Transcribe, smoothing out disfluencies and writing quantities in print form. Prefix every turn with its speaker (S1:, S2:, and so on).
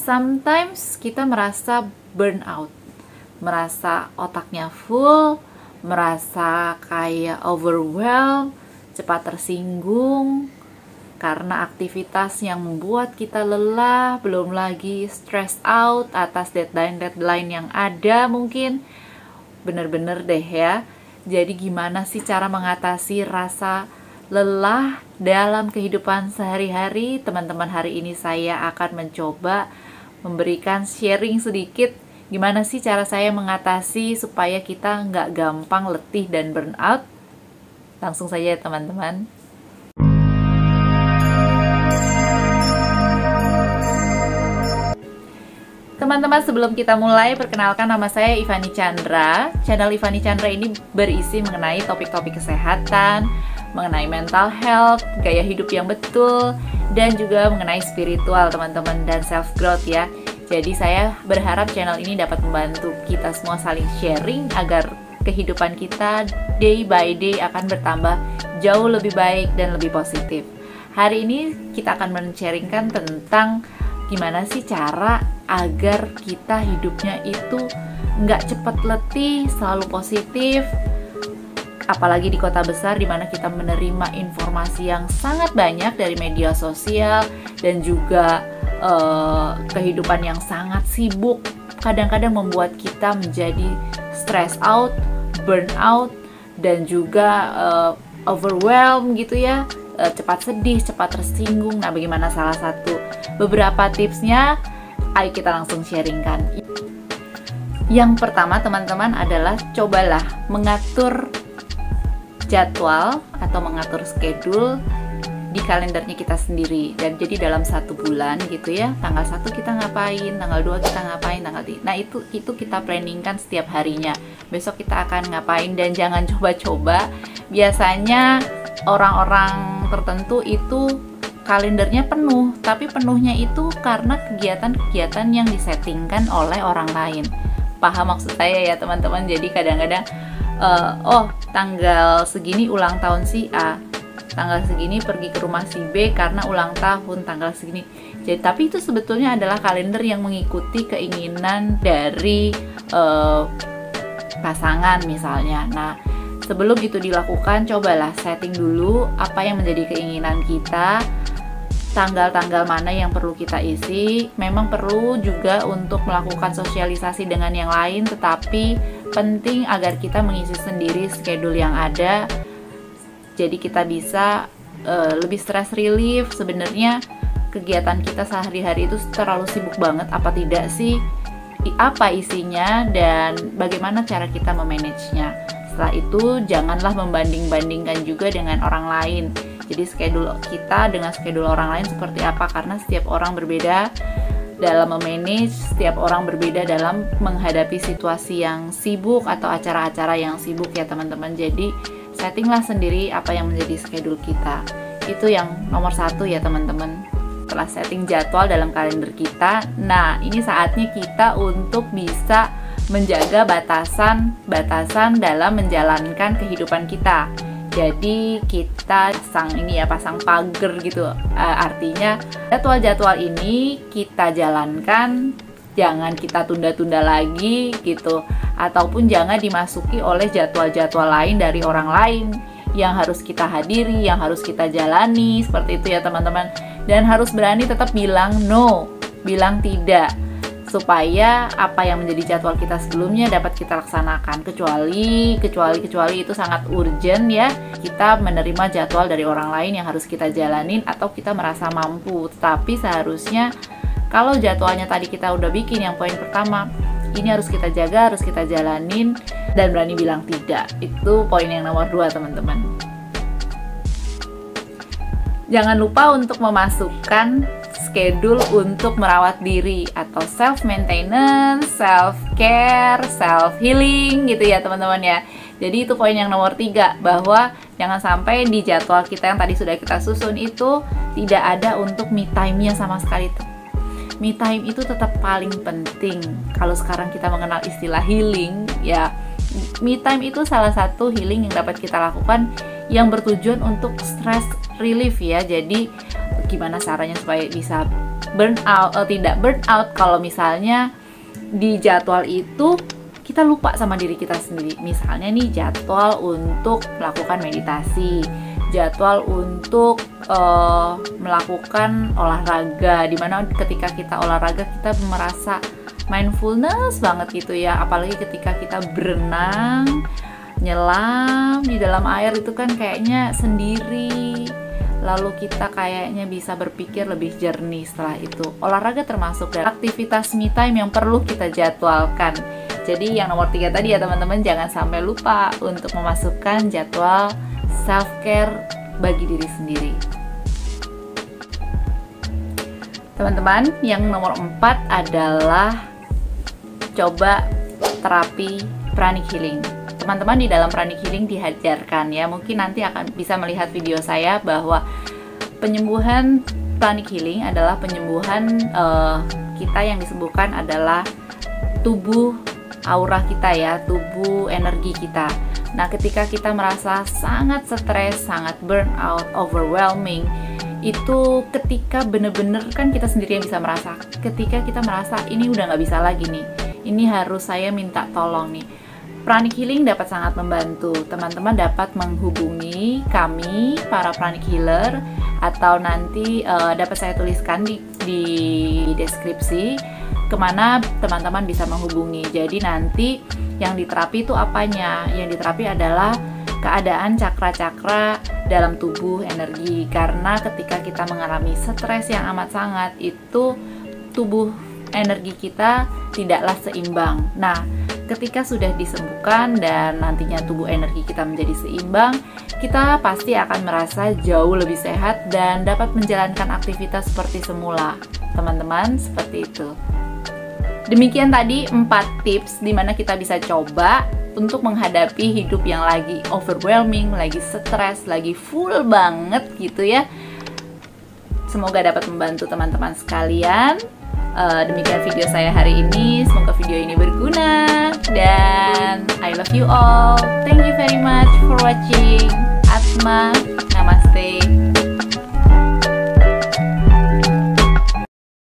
S1: Sometimes kita merasa burnout, merasa otaknya full, merasa kayak overwhelmed, cepat tersinggung karena aktivitas yang membuat kita lelah, belum lagi stress out atas deadline-deadline yang ada mungkin. Bener-bener deh ya. Jadi gimana sih cara mengatasi rasa lelah dalam kehidupan sehari-hari? Teman-teman, hari ini saya akan mencoba memberikan sharing sedikit gimana sih cara saya mengatasi supaya kita nggak gampang letih dan burnout. Langsung saja ya teman-teman. Teman-teman, sebelum kita mulai, perkenalkan nama saya Ivani Chandra. Channel Ivani Chandra ini berisi mengenai topik-topik kesehatan, mengenai mental health, gaya hidup yang betul, dan juga mengenai spiritual teman-teman, dan self growth ya. Jadi saya berharap channel ini dapat membantu kita semua saling sharing agar kehidupan kita day by day akan bertambah jauh lebih baik dan lebih positif. Hari ini kita akan men-sharingkan tentang gimana sih cara agar kita hidupnya itu nggak cepat letih, selalu positif. Apalagi di kota besar di mana kita menerima informasi yang sangat banyak dari media sosial dan juga kehidupan yang sangat sibuk kadang-kadang membuat kita menjadi stress out, burnout, dan juga overwhelmed gitu ya, cepat sedih, cepat tersinggung. Nah, bagaimana salah satu beberapa tipsnya? Ayo kita langsung sharingkan. Yang pertama teman-teman adalah cobalah mengatur jadwal atau mengatur schedule di kalendernya kita sendiri. Dan jadi dalam satu bulan gitu ya, tanggal 1 kita ngapain, tanggal 2 kita ngapain, tanggal 3. Nah itu kita planningkan setiap harinya. Besok kita akan ngapain, dan jangan coba-coba. Biasanya orang-orang tertentu itu kalendernya penuh, tapi penuhnya itu karena kegiatan-kegiatan yang disettingkan oleh orang lain. Paham maksud saya ya teman-teman? Jadi kadang-kadang tanggal segini ulang tahun si A, tanggal segini pergi ke rumah si B karena ulang tahun tanggal segini. Jadi tapi itu sebetulnya adalah kalender yang mengikuti keinginan dari pasangan misalnya. Nah, sebelum itu dilakukan, cobalah setting dulu apa yang menjadi keinginan kita, tanggal-tanggal mana yang perlu kita isi. Memang perlu juga untuk melakukan sosialisasi dengan yang lain, tetapi penting agar kita mengisi sendiri schedule yang ada. Jadi kita bisa lebih stress relief. Sebenarnya kegiatan kita sehari-hari itu terlalu sibuk banget apa tidak sih? Apa isinya dan bagaimana cara kita memanagenya? Setelah itu janganlah membanding-bandingkan juga dengan orang lain. Jadi schedule kita dengan schedule orang lain seperti apa, karena setiap orang berbeda dalam memanage, setiap orang berbeda dalam menghadapi situasi yang sibuk atau acara-acara yang sibuk ya teman-teman. Jadi settinglah sendiri apa yang menjadi schedule kita. Itu yang nomor 1 ya teman-teman. Setelah setting jadwal dalam kalender kita, nah ini saatnya kita untuk bisa menjaga batasan-batasan dalam menjalankan kehidupan kita. Jadi kita pasang pagar gitu. Artinya jadwal-jadwal ini kita jalankan, jangan kita tunda-tunda lagi gitu. Ataupun jangan dimasuki oleh jadwal-jadwal lain dari orang lain yang harus kita hadiri, yang harus kita jalani, seperti itu ya teman-teman. Dan harus berani tetap bilang no, bilang tidak, supaya apa yang menjadi jadwal kita sebelumnya dapat kita laksanakan. Kecuali itu sangat urgent ya, kita menerima jadwal dari orang lain yang harus kita jalanin atau kita merasa mampu. Tapi seharusnya kalau jadwalnya tadi kita udah bikin yang poin pertama, ini harus kita jaga, harus kita jalanin, dan berani bilang tidak. Itu poin yang nomor 2 teman-teman. Jangan lupa untuk memasukkan schedule untuk merawat diri atau self maintenance, self care, self healing gitu ya teman-teman ya. Jadi itu poin yang nomor 3, bahwa jangan sampai di jadwal kita yang tadi sudah kita susun itu tidak ada untuk me time-nya sama sekali. Me time itu tetap paling penting. Kalau sekarang kita mengenal istilah healing ya, me time itu salah satu healing yang dapat kita lakukan yang bertujuan untuk stress relief ya. Jadi gimana caranya supaya bisa tidak burn out kalau misalnya di jadwal itu kita lupa sama diri kita sendiri. Misalnya nih jadwal untuk melakukan meditasi, jadwal untuk melakukan olahraga, dimana ketika kita olahraga kita merasa mindfulness banget gitu ya, apalagi ketika kita berenang, nyelam di dalam air itu kan kayaknya sendiri, lalu kita kayaknya bisa berpikir lebih jernih setelah itu. Olahraga termasuk dari aktivitas me time yang perlu kita jadwalkan. Jadi yang nomor 3 tadi ya teman-teman, jangan sampai lupa untuk memasukkan jadwal self-care bagi diri sendiri. Teman-teman, yang nomor 4 adalah coba terapi pranic healing. Teman-teman, di dalam pranic healing diajarkan ya, mungkin nanti akan bisa melihat video saya bahwa penyembuhan pranic healing adalah penyembuhan kita yang disembuhkan adalah tubuh aura kita ya, tubuh energi kita. Nah, ketika kita merasa sangat stres, sangat burnout, overwhelming, itu ketika bener-bener kan kita sendiri yang bisa merasa, ketika kita merasa ini udah nggak bisa lagi nih, ini harus saya minta tolong nih. Pranic healing dapat sangat membantu. Teman-teman dapat menghubungi kami para pranic healer, atau nanti dapat saya tuliskan di deskripsi kemana teman-teman bisa menghubungi. Jadi nanti yang diterapi itu apanya? Yang diterapi adalah keadaan cakra-cakra dalam tubuh energi, karena ketika kita mengalami stres yang amat sangat itu tubuh energi kita tidaklah seimbang. Nah, ketika sudah disembuhkan dan nantinya tubuh energi kita menjadi seimbang, kita pasti akan merasa jauh lebih sehat dan dapat menjalankan aktivitas seperti semula. Teman-teman, seperti itu. Demikian tadi 4 tips dimana kita bisa coba untuk menghadapi hidup yang lagi overwhelming, lagi stres, lagi full banget gitu ya. Semoga dapat membantu teman-teman sekalian. Demikian video saya hari ini. Semoga video ini berguna dan I love you all. Thank you very much for watching. Atma